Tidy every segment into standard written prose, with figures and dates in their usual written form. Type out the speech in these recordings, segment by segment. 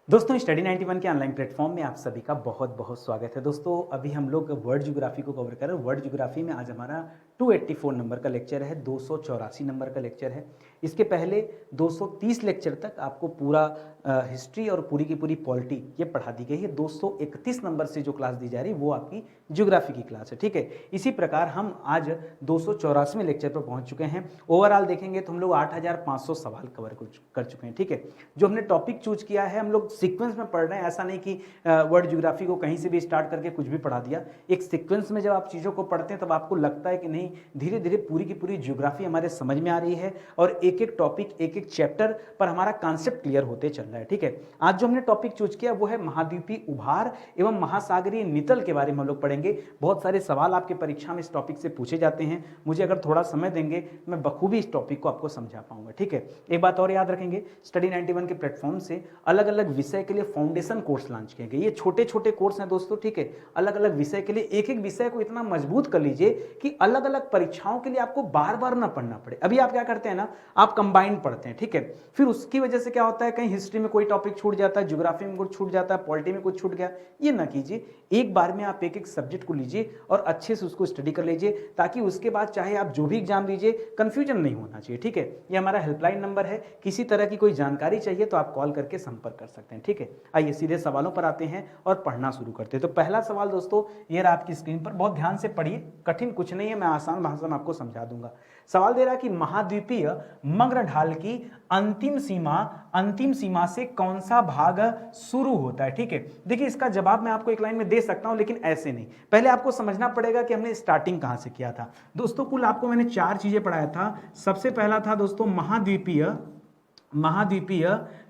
दोस्तों स्टडी 91 के online platform में आप सभी का बहुत बहुत स्वागत है। दोस्तों अभी हम लोग वर्ल्ड ज्योग्राफी को कवर कर रहे हैं। वर्ल्ड ज्योग्राफी में आज हमारा 284 नंबर का लेक्चर है, 284 नंबर का लेक्चर है। इसके पहले 230 लेक्चर तक आपको पूरा हिस्ट्री और पूरी की पूरी पॉलिटी ये पढ़ा दी गई है। 231 नंबर से जो क्लास दी जा रही है वो आपकी ज्योग्राफी की क्लास है, ठीक है। इसी प्रकार हम आज 284वें लेक्चर पर पहुंच चुके हैं। ओवरऑल देखेंगे तो हम लोग 8500 सवाल कवर कर चुके हैं, ठीक है। जो हमने टॉपिक चूज किया है हम लोग सीक्वेंस में पढ़ रहे हैं, ऐसा नहीं कि वर्ल्ड ज्योग्राफी को कहीं से भी स्टार्ट करके कुछ भी पढ़ा दिया। एक सीक्वेंस में जब आप चीज़ों को पढ़ते हैं तब आपको लगता है कि नहीं, धीरे धीरे पूरी की पूरी ज्योग्राफी हमारे समझ में आ रही है और एक एक टॉपिक एक एक चैप्टर पर हमारा कॉन्सेप्ट क्लियर होते चल रहा है, ठीक है। आज जो हमने टॉपिक चूज किया वो है महाद्वीपीय उभार एवं महासागरीय नितल के बारे में हम लोग पढ़ेंगे। बहुत सारे सवाल आपके परीक्षा में इस टॉपिक से पूछे जाते हैं। मुझे अगर थोड़ा समय देंगे मैं बखूबी इस टॉपिक को आपको समझा पाऊंगा, ठीक है। एक बात और याद रखेंगे, स्टडी 91 के प्लेटफॉर्म से अलग अलग विषय के लिए फाउंडेशन कोर्स लॉन्च किए गए। ये छोटे छोटे कोर्स हैं दोस्तों, ठीक है। अलग अलग विषय के लिए एक एक विषय को इतना मजबूत कर लीजिए कि अलग अलग परीक्षाओं के लिए आपको बार बार ना पढ़ना पड़े। अभी आप क्या करते हैं ना, आप कंबाइंड पढ़ते हैं, ठीक है। फिर उसकी वजह से क्या होता है, कहीं हिस्ट्री में कोई टॉपिक छूट जाता है, ज्योग्राफी में कुछ छूट जाता है, पॉलिटी में कुछ छूट गया। ये ना कीजिए, एक बार में आप एक एक सब्जेक्ट को लीजिए और अच्छे से उसको स्टडी कर लीजिए, ताकि उसके बाद चाहे आप जो भी एग्जाम दीजिए कंफ्यूजन नहीं होना चाहिए, ठीक है। ये हमारा हेल्पलाइन नंबर है, किसी तरह की कोई जानकारी चाहिए तो आप कॉल करके संपर्क कर सकते हैं, ठीक है। आइए सीधे सवालों पर आते हैं और पढ़ना शुरू करते हैं। तो पहला सवाल दोस्तों ये रहा आपकी स्क्रीन पर, बहुत ध्यान से पढ़िए, कठिन कुछ नहीं है, मैं आसान भाषा में आपको समझा दूंगा। सवाल दे रहा है कि महाद्वीपीय मग्न ढाल की अंतिम सीमा से कौन सा भाग शुरू होता है, ठीक है। देखिए इसका जवाब मैं आपको एक लाइन में दे सकता हूं, लेकिन ऐसे नहीं। पहले आपको समझना पड़ेगा कि हमने स्टार्टिंग कहां से किया था। दोस्तों कुल आपको मैंने 4 चीजें पढ़ाया था। सबसे पहला था दोस्तों महाद्वीपीय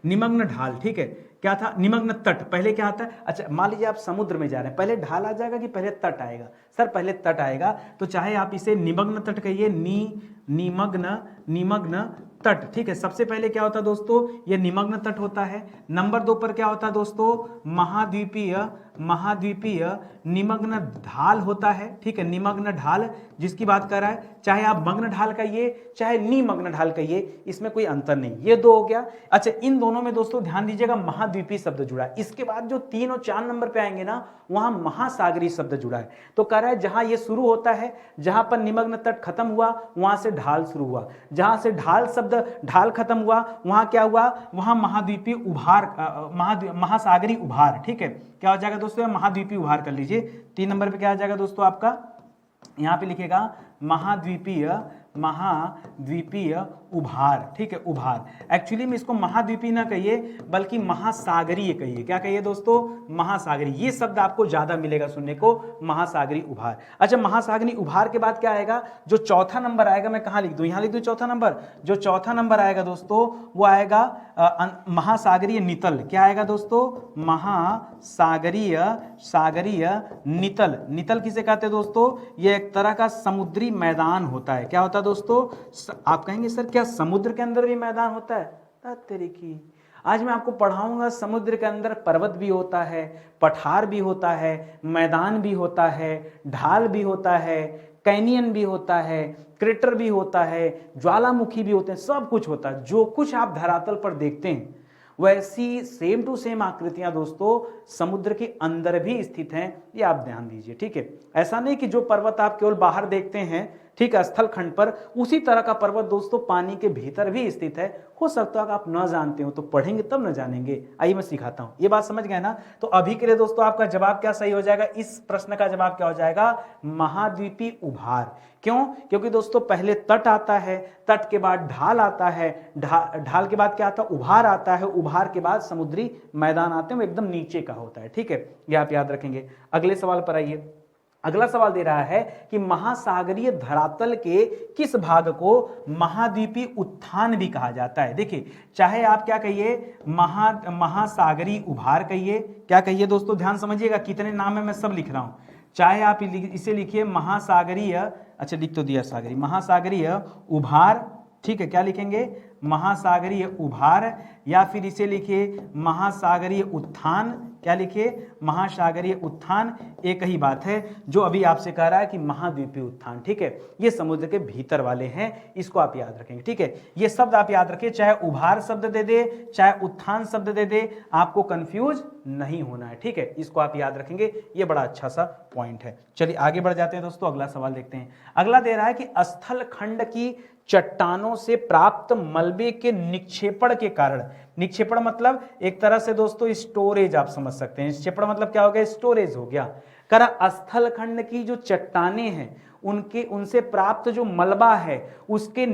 निमग्न ढाल, ठीक है। क्या था? निमग्न तट। पहले क्या आता है, अच्छा मान लीजिए आप समुद्र में जा रहे हैं, पहले ढाल आ जाएगा कि पहले तट आएगा? सर पहले तट आएगा, तो चाहे आप इसे निमग्न तट कहिए, निमग्न तट, ठीक है। सबसे पहले क्या होता है दोस्तों, ये निमग्न तट होता है। नंबर 2 पर क्या होता है दोस्तों, महाद्वीपीय निमग्न ढाल होता है, ठीक है। निमग्न ढाल जिसकी बात कर रहा है, चाहे आप मग्न ढाल कहिए चाहे निमग्न ढाल कहिए, इसमें कोई अंतर नहीं। ये 2 हो गया। अच्छा इन दोनों में दोस्तों ध्यान दीजिएगा महाद्वीपीय शब्द जुड़ा है। इसके बाद जो 3 और 4 नंबर पे आएंगे ना, वहां महासागरीय शब्द जुड़ा है। तो कह रहा है जहां ये शुरू होता है, जहां पर निमग्न तट खत्म हुआ वहां से ढाल शुरू हुआ, जहां से ढाल खत्म हुआ वहां क्या हुआ, वहां महाद्वीपीय उभार, महासागरीय उभार, ठीक है। क्या हो जाएगा दोस्तों, महाद्वीपीय उभार कर लीजिए। 3 नंबर पे क्या आ जाएगा दोस्तों आपका, यहां पे लिखेगा महाद्वीपीय उभार, ठीक है। उभार एक्चुअली में इसको महाद्वीपीय ना कहिए बल्कि महासागरीय कहिए। क्या कहिए दोस्तों, महासागरीय। ये शब्द आपको ज्यादा मिलेगा सुनने को, महासागरीय उभार। अच्छा महासागरीय उभार के बाद क्या आएगा, जो चौथा नंबर आएगा, मैं कहां लिख दूं, यहां लिख दूं चौथा नंबर। जो चौथा नंबर आएगा दोस्तों वो आएगा महासागरीय नितल। क्या आएगा दोस्तों, महासागरीय नितल। नितल किसे कहते हैं दोस्तों, ये एक तरह का समुद्री मैदान होता है। क्या होता है दोस्तों, आप कहेंगे सर क्या समुद्र के अंदर भी मैदान होता है? तरीकी आज मैं आपको पढ़ाऊंगा, समुद्र के अंदर पर्वत भी होता है, पठार भी होता है, मैदान भी होता है, ढाल भी होता है, कैनियन भी होता है, क्रेटर भी होता है, ज्वालामुखी भी होते हैं, सब कुछ होता है। जो कुछ आप धरातल पर देखते हैं वैसी सेम टू सेम आकृतियां दोस्तों समुद्र के अंदर भी स्थित हैं, ये आप ध्यान दीजिए, ठीक है। ऐसा नहीं कि जो पर्वत आप केवल बाहर देखते हैं, ठीक है, स्थल खंड पर, उसी तरह का पर्वत दोस्तों पानी के भीतर भी स्थित है। हो सकता है आप न जानते हो, तो पढ़ेंगे तब न जानेंगे। आइए मैं सिखाता हूं, ये बात समझ गए ना। तो अभी के लिए दोस्तों आपका जवाब क्या सही हो जाएगा, इस प्रश्न का जवाब क्या हो जाएगा, महाद्वीपीय उभार। क्यों? क्योंकि दोस्तों पहले तट आता है, तट के बाद ढाल आता है, ढाल के बाद क्या आता है, उभार आता है, उभार के बाद समुद्री मैदान आते हैं, वो एकदम नीचे का होता है, ठीक है। ये आप याद रखेंगे। अगले सवाल पर आइए। अगला सवाल दे रहा है कि महासागरीय धरातल के किस भाग को महाद्वीपीय उत्थान भी कहा जाता है। देखिए चाहे आप क्या कहिए, महासागरीय उभार कहिए, क्या कहिए दोस्तों, ध्यान समझिएगा, कितने नाम है मैं सब लिख रहा हूं। चाहे आप इसे लिखिए महासागरीय, अच्छा लिख तो दिया सागरीय, महासागरीय उभार, ठीक है, क्या लिखेंगे, महासागरीय उभार, या फिर इसे लिखिए महासागरीय उत्थान। क्या लिखिए, महासागरीय उत्थान। एक ही बात है जो अभी आपसे कह रहा है कि महाद्वीपीय उत्थान। ठीक है, ये समुद्र के भीतर वाले हैं, इसको आप याद रखेंगे। ठीक है, ये शब्द आप याद रखिए, चाहे उभार शब्द दे दे चाहे उत्थान शब्द दे दे, आपको कंफ्यूज नहीं होना है। ठीक है, इसको आप याद रखेंगे, ये बड़ा अच्छा सा पॉइंट है। चलिए आगे बढ़ जाते हैं दोस्तों, अगला सवाल देखते हैं। अगला दे रहा है कि स्थल खंड की चट्टानों से प्राप्त मलबे के निक्षेपण के कारण, निक्षेपण मतलब एक तरह से दोस्तों स्टोरेज आप समझ सकते हैं, निक्षेपण मतलब क्या हो गया, स्टोरेज हो गया। करा स्थल खंड की जो चट्टानें हैं उनसे प्राप्त जो मलबा है उसके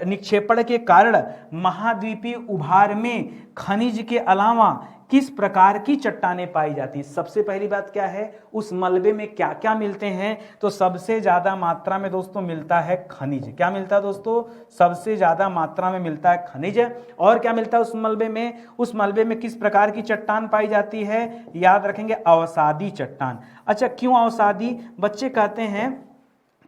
निक्षेपण के कारण महाद्वीपीय उभार में खनिज के अलावा किस प्रकार की चट्टानें पाई जाती हैं। सबसे पहली बात क्या है, उस मलबे में क्या क्या मिलते हैं, तो सबसे ज्यादा मात्रा में दोस्तों मिलता है खनिज। क्या मिलता है दोस्तों, सबसे ज्यादा मात्रा में मिलता है खनिज। और क्या मिलता है उस मलबे में, उस मलबे में किस प्रकार की चट्टान पाई जाती है, याद रखेंगे अवसादी चट्टान। अच्छा, क्यों अवसादी, बच्चे कहते हैं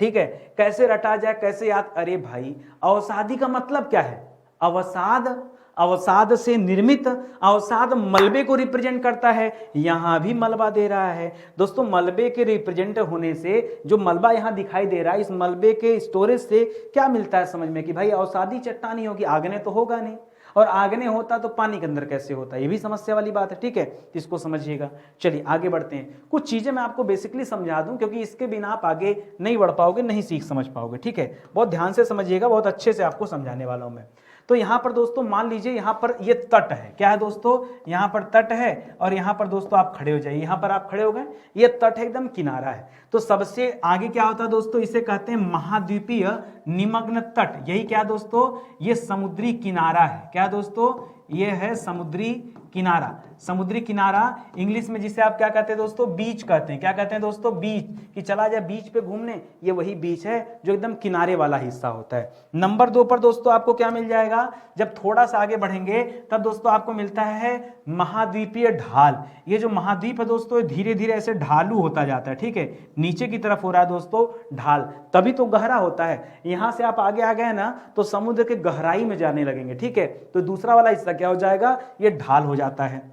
ठीक है कैसे रटा जाए, कैसे याद, अरे भाई अवसादी का मतलब क्या है, अवसाद, अवसाद से निर्मित, अवसाद मलबे को रिप्रेजेंट करता है। यहां भी मलबा दे रहा है दोस्तों, मलबे के रिप्रेजेंट होने से जो मलबा यहां दिखाई दे रहा है, इस मलबे के स्टोरेज से क्या मिलता है समझ में कि भाई अवसादी चट्टान ही होगी, आग्नेय तो होगा नहीं, और आग्नेय होता तो पानी के अंदर कैसे होता, ये भी समस्या वाली बात है। ठीक है, इसको समझिएगा। चलिए आगे बढ़ते हैं, कुछ चीजें मैं आपको बेसिकली समझा दूं क्योंकि इसके बिना आप आगे नहीं बढ़ पाओगे, नहीं सीख समझ पाओगे। ठीक है, बहुत ध्यान से समझिएगा, बहुत अच्छे से आपको समझाने वाला हूं मैं। तो यहां पर दोस्तों मान लीजिए यहां पर ये तट है, क्या है दोस्तों, यहां पर तट है, और यहां पर दोस्तों आप खड़े हो जाइए, यहां पर आप खड़े हो गए, ये तट है, एकदम किनारा है। तो सबसे आगे क्या होता है दोस्तों, इसे कहते हैं महाद्वीपीय निमग्न तट। यही क्या दोस्तों, ये समुद्री किनारा है। क्या दोस्तों, ये है समुद्री किनारा। समुद्री किनारा इंग्लिश में जिसे आप क्या कहते हैं दोस्तों, बीच कहते हैं। क्या कहते हैं दोस्तों, बीच, कि चला जाए बीच पे घूमने, ये वही बीच है जो एकदम किनारे वाला हिस्सा होता है। नंबर 2 पर दोस्तों आपको क्या मिल जाएगा, जब थोड़ा सा आगे बढ़ेंगे तब दोस्तों आपको मिलता है महाद्वीपीय ढाल। ये जो महाद्वीप है दोस्तों धीरे धीरे ऐसे ढालू होता जाता है। ठीक है, नीचे की तरफ हो रहा है दोस्तों ढाल, तभी तो गहरा होता है। यहां से आप आगे आ गए ना तो समुद्र के गहराई में जाने लगेंगे। ठीक है, तो दूसरा वाला हिस्सा क्या हो जाएगा, ये ढाल हो जाता है।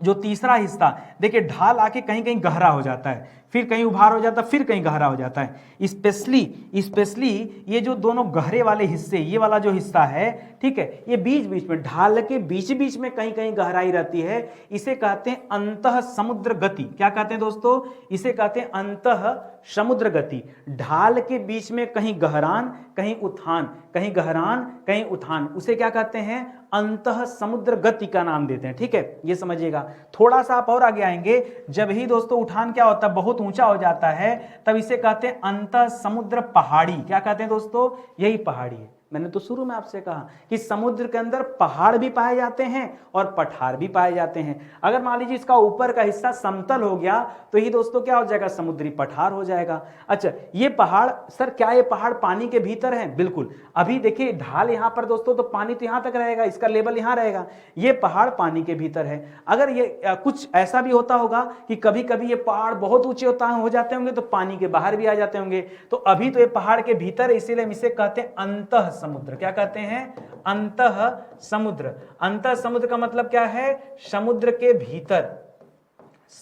जो तीसरा हिस्सा देखिए, ढाल आके कहीं कहीं गहरा हो जाता है, फिर कहीं उभार हो जाता है, फिर कहीं गहरा हो जाता है। स्पेशली ये जो दोनों गहरे वाले हिस्से, ये वाला जो हिस्सा है, ठीक है, ये बीच बीच में, ढाल के बीच बीच में कहीं कहीं गहराई रहती है। इसे कहते हैं अंतः समुद्र गति। क्या कहते हैं दोस्तों, इसे कहते हैं अंतः समुद्र गति। ढाल के बीच में कहीं गहरान कहीं उत्थान, कहीं गहरान कहीं उत्थान, उसे क्या कहते हैं, अंतः समुद्र गति का नाम देते हैं। ठीक है, ये समझिएगा। थोड़ा सा आप और आगे आएंगे, जब ही दोस्तों उठान क्या होता है, बहुत ऊंचा हो जाता है, तब इसे कहते हैं अंतः समुद्र पहाड़ी। क्या कहते हैं दोस्तों, यही पहाड़ी है। मैंने तो शुरू में आपसे कहा कि समुद्र के अंदर पहाड़ भी पाए जाते हैं और पठार भी पाए जाते हैं। अगर मान लीजिए इसका ऊपर का हिस्सा समतल हो गया तो ये दोस्तों क्या हो जाएगा, समुद्री पठार हो जाएगा। अच्छा, ये पहाड़, सर क्या ये पहाड़ पानी के भीतर है, बिल्कुल। अभी देखिए ढाल यहां पर दोस्तों, तो पानी तो यहां तक रहेगा, इसका लेवल यहां रहेगा, ये पहाड़ पानी के भीतर है। अगर ये कुछ ऐसा भी होता होगा कि कभी कभी ये पहाड़ बहुत ऊंचे हो जाते होंगे तो पानी के बाहर भी आ जाते होंगे, तो अभी तो ये पहाड़ के भीतर है, इसीलिए हम इसे कहते हैं अंतः समुद्र। क्या कहते हैं, अंतः समुद्र। अंतः समुद्र का मतलब क्या है, समुद्र के भीतर,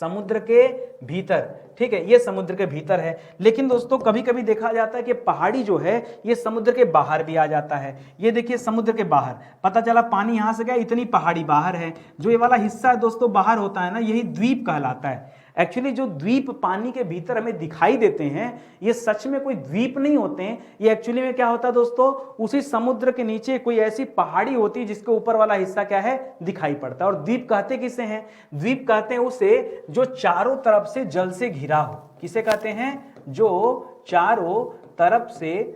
समुद्र के भीतर। ठीक है, ये समुद्र के भीतर है। लेकिन दोस्तों कभी कभी देखा जाता है कि पहाड़ी जो है ये समुद्र के बाहर भी आ जाता है। ये देखिए समुद्र के बाहर, पता चला पानी यहां से गया, इतनी पहाड़ी बाहर है। जो ये वाला हिस्सा है दोस्तों बाहर होता है ना, यही द्वीप कहलाता है। एक्चुअली जो द्वीप पानी के भीतर हमें दिखाई देते हैं, ये सच में कोई द्वीप नहीं होते हैं। ये एक्चुअली में क्या होता है दोस्तों, उसी समुद्र के नीचे कोई ऐसी पहाड़ी होती है जिसके ऊपर वाला हिस्सा क्या है, दिखाई पड़ता है। और द्वीप कहते किसे हैं, द्वीप कहते हैं उसे जो चारों तरफ से जल से घिरा हो। किसे कहते हैं, जो चारों तरफ से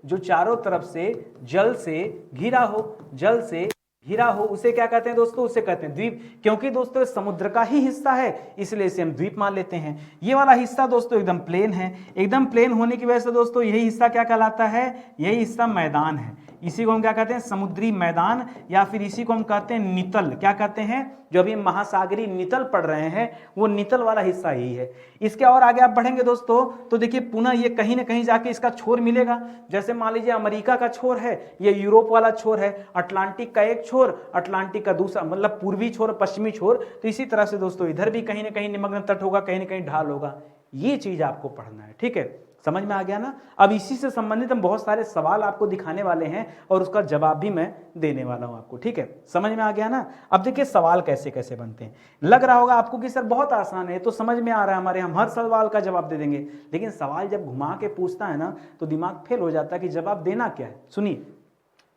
जो चारों तरफ से जल से घिरा हो, जल से घिरा हो, उसे क्या कहते हैं दोस्तों, उसे कहते हैं द्वीप। क्योंकि दोस्तों समुद्र का ही हिस्सा है, इसलिए इसे हम द्वीप मान लेते हैं। ये वाला हिस्सा दोस्तों एकदम प्लेन है। एकदम प्लेन होने की वजह से दोस्तों यही हिस्सा क्या कहलाता है, यही हिस्सा मैदान है। इसी को हम क्या कहते हैं, समुद्री मैदान, या फिर इसी को हम कहते हैं नितल। क्या कहते हैं, जो अभी महासागरीय नितल पढ़ रहे हैं वो नितल वाला हिस्सा ही है। इसके और आगे आप बढ़ेंगे दोस्तों तो देखिए पुनः ये कहीं ना कहीं जाके इसका छोर मिलेगा। जैसे मान लीजिए अमेरिका का छोर है, ये यूरोप वाला छोर है, अटलांटिक का एक छोर, अटलांटिक का दूसरा, मतलब पूर्वी छोर पश्चिमी छोर। तो इसी तरह से दोस्तों इधर भी कहीं ना कहीं निमग्न तट होगा, कहीं ना कहीं ढाल होगा। ये चीज आपको पढ़ना है, ठीक है, समझ में आ गया ना। अब इसी से संबंधित हम बहुत सारे सवाल आपको दिखाने वाले हैं और उसका जवाब भी मैं देने वाला हूं आपको, ठीक है, समझ में आ गया ना। अब देखिए सवाल कैसे कैसे बनते हैं। लग रहा होगा आपको कि सर बहुत आसान है, तो समझ में आ रहा है हमारे, हम हर सवाल का जवाब दे देंगे। लेकिन सवाल जब घुमा के पूछता है ना तो दिमाग फेल हो जाता है कि जवाब देना क्या है। सुनिए,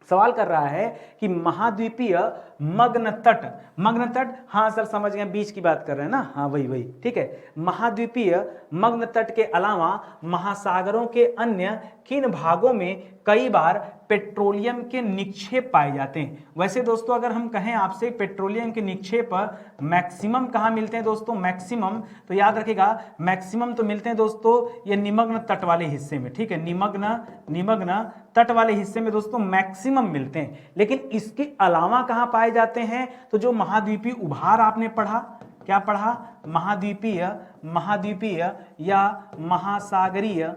सवाल कर रहा है कि महाद्वीपीय मग्न तट, मग्न तट, हाँ सर समझ गए, बीच की बात कर रहे हैं ना, हाँ वही वही, ठीक है। महाद्वीपीय मग्न तट के अलावा महासागरों के अन्य किन भागों में कई बार पेट्रोलियम के निक्षेप पाए जाते हैं। वैसे दोस्तों अगर हम कहें आपसे पेट्रोलियम के निक्षेप मैक्सिमम कहाँ मिलते हैं दोस्तों, मैक्सिमम तो याद रखिएगा मैक्सिमम तो मिलते हैं दोस्तों ये निमग्न तट वाले हिस्से में, ठीक है, निमग्न तट वाले हिस्से में दोस्तों मैक्सिमम मिलते हैं। लेकिन इसके अलावा कहाँ पाए जाते हैं, तो जो महाद्वीपीय उभार आपने पढ़ा, क्या पढ़ा, महाद्वीपीय या महासागरीय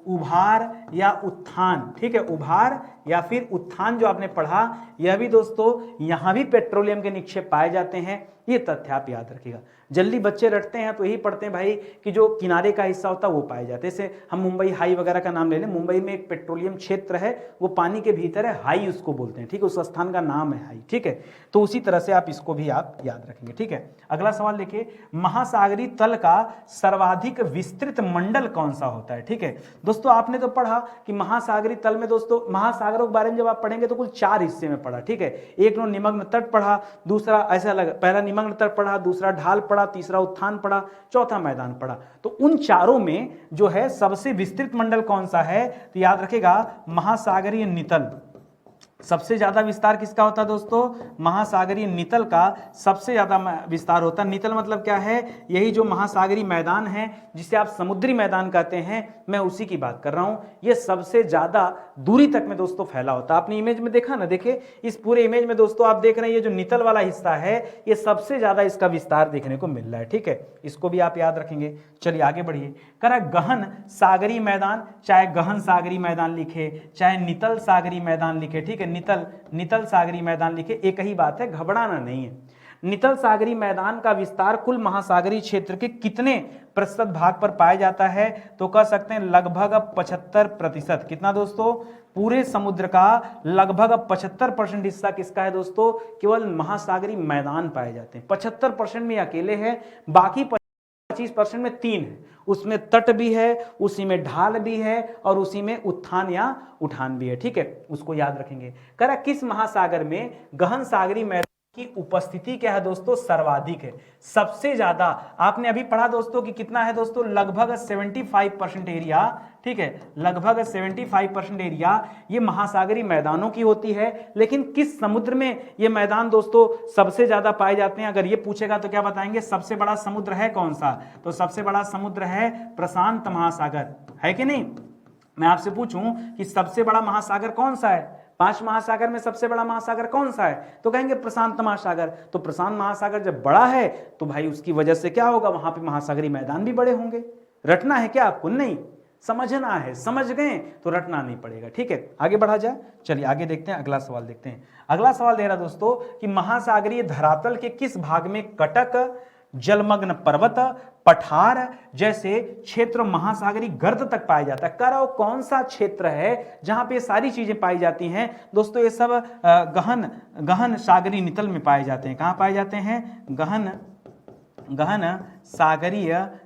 उभार या उत्थान, ठीक है, उभार या फिर उत्थान जो आपने पढ़ा, यह भी दोस्तों यहां भी पेट्रोलियम के निक्षेप पाए जाते हैं। ये तथ्य आप याद रखिएगा। जल्दी बच्चे रटते हैं तो यही पढ़ते हैं भाई कि जो किनारे का हिस्सा होता है वो पाए जाते हैं। जैसे हम मुंबई हाई वगैरह का नाम ले लें, मुंबई में एक पेट्रोलियम क्षेत्र है, वो पानी के भीतर है, हाई उसको बोलते हैं, ठीक है, उस स्थान का नाम है हाई, ठीक है। तो उसी तरह से आप इसको भी आप याद रखेंगे, ठीक है। अगला सवाल देखिए, महासागरीय तल का सर्वाधिक विस्तृत मंडल कौन सा होता है, ठीक है। दोस्तों आपने तो पढ़ा कि महासागरीय तल में दोस्तों महासागरों के बारे में जब आप पढ़ेंगे तो कुल 4 हिस्से में पढ़ा, ठीक है। एक निमग्न तट पढ़ा, दूसरा ऐसा लगा, पहला निमग्न तट पढ़ा, दूसरा ढाल पढ़ा, तीसरा उत्थान पढ़ा, चौथा मैदान पढ़ा। तो उन चारों में जो है सबसे विस्तृत मंडल कौन सा है, तो याद रखेगा महासागरीय नितल। सबसे ज्यादा विस्तार किसका होता है दोस्तों, महासागरीय नितल का सबसे ज्यादा विस्तार होता है। नितल मतलब क्या है, यही जो महासागरीय मैदान है जिसे आप समुद्री मैदान कहते हैं, मैं उसी की बात कर रहा हूं। ये सबसे ज्यादा दूरी तक में दोस्तों फैला होता है। आपने इमेज में देखा ना, देखिए इस पूरे इमेज में दोस्तों आप देख रहे हैं ये जो नितल वाला हिस्सा है ये सबसे ज्यादा इसका विस्तार देखने को मिल रहा है, ठीक है। इसको भी आप याद रखेंगे। चलिए आगे बढ़िए। करा गहन सागरीय मैदान, चाहे गहन सागरीय मैदान लिखे चाहे नितल सागरीय मैदान लिखे, ठीक है, नितल सागरीय मैदान लिखे, एक ही बात है, घबराना नहीं है। नितल सागरीय मैदान का विस्तार कुल महासागरीय क्षेत्र के कितने प्रतिशत भाग पर पाया जाता है, तो कह सकते हैं लगभग 75%। कितना दोस्तों, पूरे समुद्र का लगभग 75% हिस्सा किसका है दोस्तों, केवल महासागरीय मैदान पाए जाते हैं। 75% में अकेले है, बाकी 25% में 3 है, उसमें तट भी है, उसी में ढाल भी है और उसी में उत्थान या उठान भी है, ठीक है, उसको याद रखेंगे। करा किस महासागर में गहन सागरीय मैदान की उपस्थिति क्या है दोस्तों, सर्वाधिक है, सबसे ज्यादा। आपने अभी पढ़ा दोस्तों कि कितना है दोस्तों, लगभग 75% एरिया, ठीक है, लगभग 75% एरिया ये महासागरीय मैदानों की होती है। लेकिन किस समुद्र में ये मैदान दोस्तों सबसे ज्यादा पाए जाते हैं, अगर ये पूछेगा तो क्या बताएंगे, सबसे बड़ा समुद्र है कौन सा, तो सबसे बड़ा समुद्र है प्रशांत महासागर, है कि नहीं। मैं आपसे पूछूं कि सबसे बड़ा महासागर कौन सा है, 5 महासागर में सबसे बड़ा महासागर कौन सा है, तो कहेंगे प्रशांत महासागर। तो प्रशांत महासागर जब बड़ा है तो भाई उसकी वजह से क्या होगा, वहां पे महासागरीय मैदान भी बड़े होंगे। रटना है क्या आपको, नहीं समझना है, समझ गए तो रटना नहीं पड़ेगा, ठीक है। आगे बढ़ा जाए, चलिए आगे देखते हैं, अगला सवाल देखते हैं। अगला सवाल दे रहा दोस्तों कि महासागरीय धरातल के किस भाग में कटक, जलमग्न पर्वत, पठार जैसे क्षेत्र महासागरीय गर्त तक पाया जाता है। करो कौन सा क्षेत्र है जहां पे सारी चीजें पाई जाती हैं दोस्तों, ये सब गहन सागरीय नितल में पाए जाते हैं। कहां पाए जाते हैं, गहन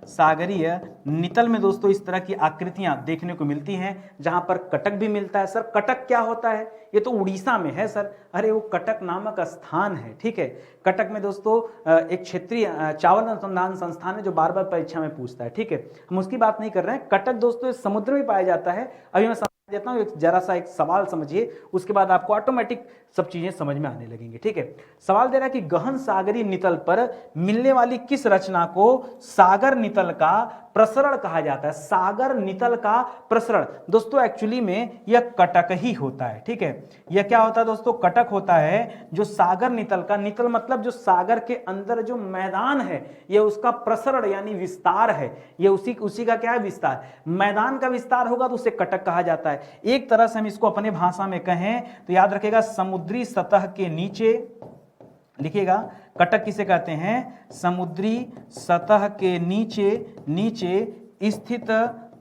सागरीय नितल में दोस्तों इस तरह की आकृतियां देखने को मिलती हैं, जहां पर कटक भी मिलता है। सर कटक क्या होता है, ये तो उड़ीसा में है सर, अरे वो कटक नामक स्थान है, ठीक है। कटक में दोस्तों एक क्षेत्रीय चावल अनुसंधान संस्थान है जो बार बार परीक्षा में पूछता है, ठीक है, हम उसकी बात नहीं कर रहे हैं। कटक दोस्तों समुद्र में पाया जाता है। अभी मैं देता हूं, जरा सा एक सवाल समझिए, उसके बाद आपको ऑटोमेटिक सब चीजें समझ में आने लगेंगी, ठीक है। सवाल दे रहा है कि गहन सागरीय नितल पर मिलने वाली किस रचना को सागर नितल का प्रसरण कहा जाता है, सागर नितल का प्रसरण। दोस्तों एक्चुअली में यह कटक ही होता है, ठीक है। यह क्या होता है दोस्तों, कटक होता है जो सागर नितल का, नितल मतलब जो सागर के अंदर जो मैदान है, यह उसका प्रसरण यानी विस्तार है, यह उसी का क्या है, विस्तार। मैदान का विस्तार होगा तो उसे कटक कहा जाता है। एक तरह से हम इसको अपने भाषा में कहें तो याद रखेगा, समुद्री सतह के नीचे, लिखिएगा कटक किसे कहते हैं, समुद्री सतह के नीचे स्थित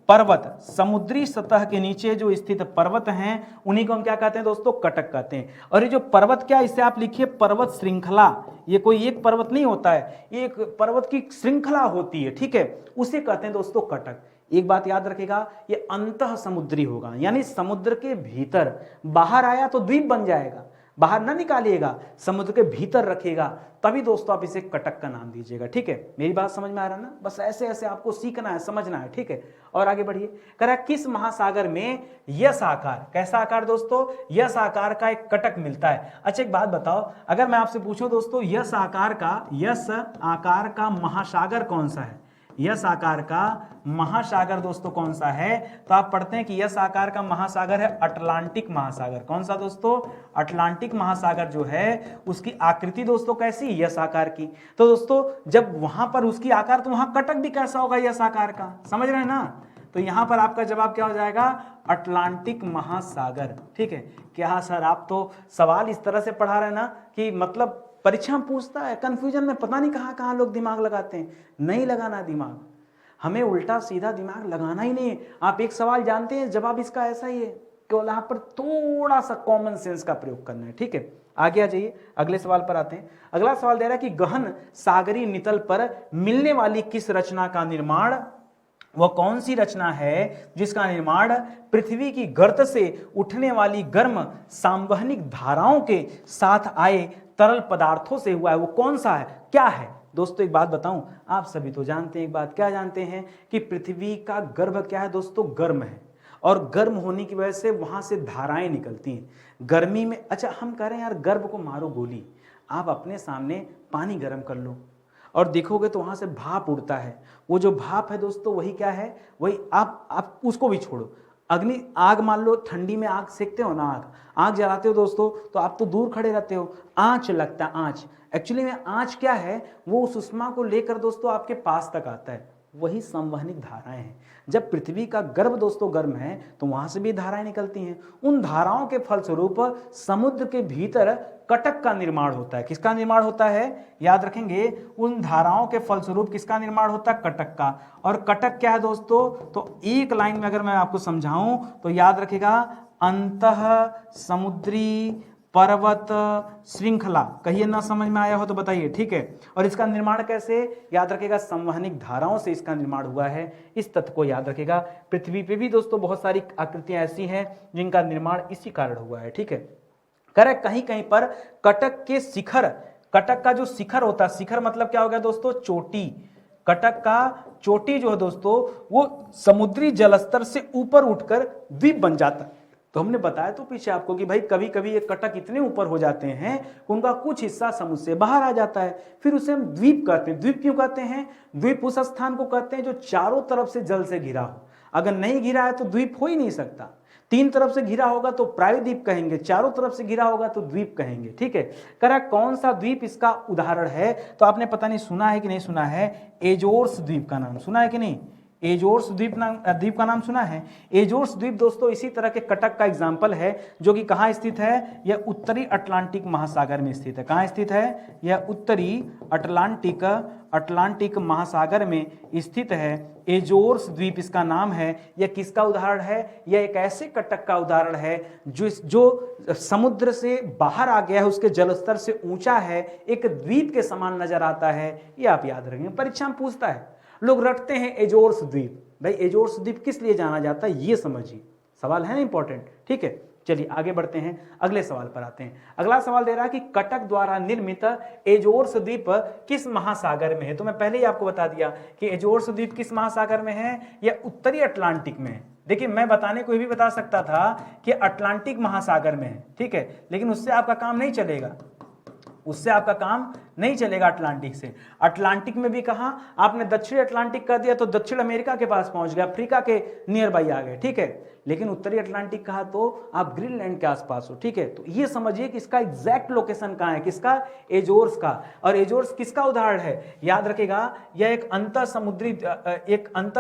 पर्वत, समुद्री सतह के नीचे जो स्थित पर्वत हैं उन्हीं को हम क्या कहते हैं दोस्तों, कटक कहते हैं। और ये जो पर्वत क्या, इसे आप लिखिए पर्वत श्रृंखला, ये कोई एक पर्वत नहीं होता है, ये एक पर्वत की श्रृंखला होती है, ठीक है, उसे कहते हैं दोस्तों कटक। एक बात याद रखेगा, ये अंतः समुद्री होगा, यानी समुद्र के भीतर, बाहर आया तो द्वीप बन जाएगा, बाहर ना निकालिएगा, समुद्र के भीतर रखेगा, तभी दोस्तों आप इसे कटक का नाम दीजिएगा, ठीक है। मेरी बात समझ में आ रहा है ना, बस ऐसे ऐसे आपको सीखना है, समझना है, ठीक है। और आगे बढ़िए, कह रहा किस महासागर में यस आकार, कैसा आकार दोस्तों, यस आकार का एक कटक मिलता है। अच्छा एक बात बताओ, अगर मैं आपसे पूछूं दोस्तों यस आकार का महासागर कौन सा है, यस आकार का महासागर दोस्तों कौन सा है, तो आप पढ़ते हैं कि यस आकार का महासागर है अटलांटिक महासागर। कौन सा दोस्तों, अटलांटिक महासागर जो है उसकी आकृति दोस्तों कैसी, यस आकार की। तो दोस्तों जब वहां पर उसकी आकार, तो वहां कटक भी कैसा होगा, यस आकार का, समझ रहे हैं ना। तो यहां पर आपका जवाब क्या हो जाएगा, अटलांटिक महासागर, ठीक है। क्या सर आप तो सवाल इस तरह से पढ़ा रहे हैं ना कि मतलब परीक्षा में पूछता है, कंफ्यूजन में पता नहीं कहां कहां लोग दिमाग लगाते हैं। नहीं लगाना दिमाग, हमें उल्टा सीधा दिमाग लगाना ही नहीं है। आप एक सवाल जानते हैं, जवाब इसका ऐसा ही है, केवल यहाँ पर थोड़ा सा कॉमन सेंस का प्रयोग करना है, ठीक है। आगे आ जाइए, अगले सवाल पर आते हैं। अगला सवाल दे रहा है कि गहन सागरी नितल पर मिलने वाली किस रचना का निर्माण, वह कौन सी रचना है जिसका निर्माण पृथ्वी की गर्त से उठने वाली गर्म संवहनिक धाराओं के साथ आए तरल पदार्थों से हुआ है, वो कौन सा है, क्या है। दोस्तों एक बात बताऊं, आप सभी तो जानते हैं, एक बात क्या जानते हैं कि पृथ्वी का गर्भ क्या है दोस्तों, गर्म है, और गर्म होने की वजह से वहां से धाराएं निकलती हैं गर्मी में। अच्छा हम कह रहे हैं यार गर्भ को मारो गोली, आप अपने सामने पानी गर्म कर लो और देखोगे तो वहां से भाप उड़ता है। वो जो भाप है दोस्तों वही क्या है, वही आप उसको भी छोड़ो, अग्नि आग मान लो, ठंडी में आग सेकते हो ना, आग जलाते हो दोस्तों, तो आप तो दूर खड़े रहते हो, आंच लगता है, आंच एक्चुअली में आंच क्या है, वो उस उष्मा को लेकर दोस्तों आपके पास तक आता है, वही संवहनिक धाराएं हैं। जब पृथ्वी का गर्भ दोस्तों गर्म है तो वहां से भी धाराएं निकलती हैं, उन धाराओं के फलस्वरूप समुद्र के भीतर कटक का निर्माण होता है। किसका निर्माण होता है, याद रखेंगे, उन धाराओं के फलस्वरूप किसका निर्माण होता है, कटक का। और कटक क्या है दोस्तों, तो एक लाइन में अगर मैं आपको समझाऊं तो याद रखेगा, अंतः समुद्री पर्वत श्रृंखला। कहिए ना समझ में आया हो तो बताइए, ठीक है। और इसका निर्माण कैसे, याद रखेगा, संवहनिक धाराओं से इसका निर्माण हुआ है। इस तथ्य को याद रखेगा। पृथ्वी पे भी दोस्तों बहुत सारी आकृतियां ऐसी हैं जिनका निर्माण इसी कारण हुआ है, ठीक है। करे कहीं कहीं पर कटक के शिखर, कटक का जो शिखर होता है, शिखर मतलब क्या हो गया दोस्तों, चोटी, कटक का चोटी जो है दोस्तों वो समुद्री जलस्तर से ऊपर उठकर द्वीप बन जाता है। तो हमने बताया तो पीछे आपको कि भाई कभी कभी ये कटक इतने ऊपर हो जाते हैं उनका कुछ हिस्सा समुद्र से बाहर आ जाता है, फिर उसे हम द्वीप कहते हैं। द्वीप क्यों कहते हैं, द्वीप उस स्थान को कहते हैं जो चारों तरफ से जल से घिरा हो। अगर नहीं घिरा है तो द्वीप हो ही नहीं सकता। तीन तरफ से घिरा होगा तो प्रायद्वीप कहेंगे, चारों तरफ से घिरा होगा तो द्वीप कहेंगे, ठीक है। करा कौन सा द्वीप इसका उदाहरण है, तो आपने पता नहीं सुना है कि नहीं सुना है, एजोर्स द्वीप का नाम सुना है कि नहीं, एजोर्स द्वीप का नाम सुना है। एजोर्स द्वीप दोस्तों इसी तरह के कटक का एग्जाम्पल है, जो कि कहाँ स्थित है, यह उत्तरी अटलांटिक महासागर में स्थित है। कहाँ स्थित है, यह उत्तरी अटलांटिक महासागर में स्थित है। एजोर्स द्वीप इसका नाम है। यह किसका उदाहरण है, यह एक ऐसे कटक का उदाहरण है जो समुद्र से बाहर आ गया है, उसके जलस्तर से ऊंचा है, एक द्वीप के समान नजर आता है। यह आप याद रखेंगे, परीक्षा में पूछता है, लोग रटते हैं एजोर्स द्वीप। भाई एजोर्स द्वीप किस लिए जाना जाता है ये समझिए, सवाल है ना इंपॉर्टेंट, ठीक है। चलिए आगे बढ़ते हैं, अगले सवाल पर आते हैं। अगला सवाल दे रहा है कि कटक द्वारा निर्मित एजोर्स द्वीप किस महासागर में है। तो मैं पहले ही आपको बता दिया कि एजोर्स द्वीप किस महासागर में है, यह उत्तरी अटलांटिक में है। देखिए मैं बताने को भी बता सकता था कि अटलांटिक महासागर में है, ठीक है, लेकिन उससे आपका काम नहीं चलेगा। उससे आपका काम नहीं चलेगा अटलांटिक से। अटलांटिक में भी कहा आपने दक्षिण अटलांटिक कर दिया तो दक्षिण अमेरिका के पास पहुंच गए, अफ्रीका के नियर बाई आ गए, ठीक है। लेकिन उत्तरी अटलांटिक कहा तो आप ग्रीनलैंड के आसपास हो, ठीक है। तो ये समझिए कि इसका एग्जैक्ट लोकेशन कहाँ है, किसका, एजोर्स का। और एजोर्स किसका उदाहरण है, याद रखेगा यह एक अंतर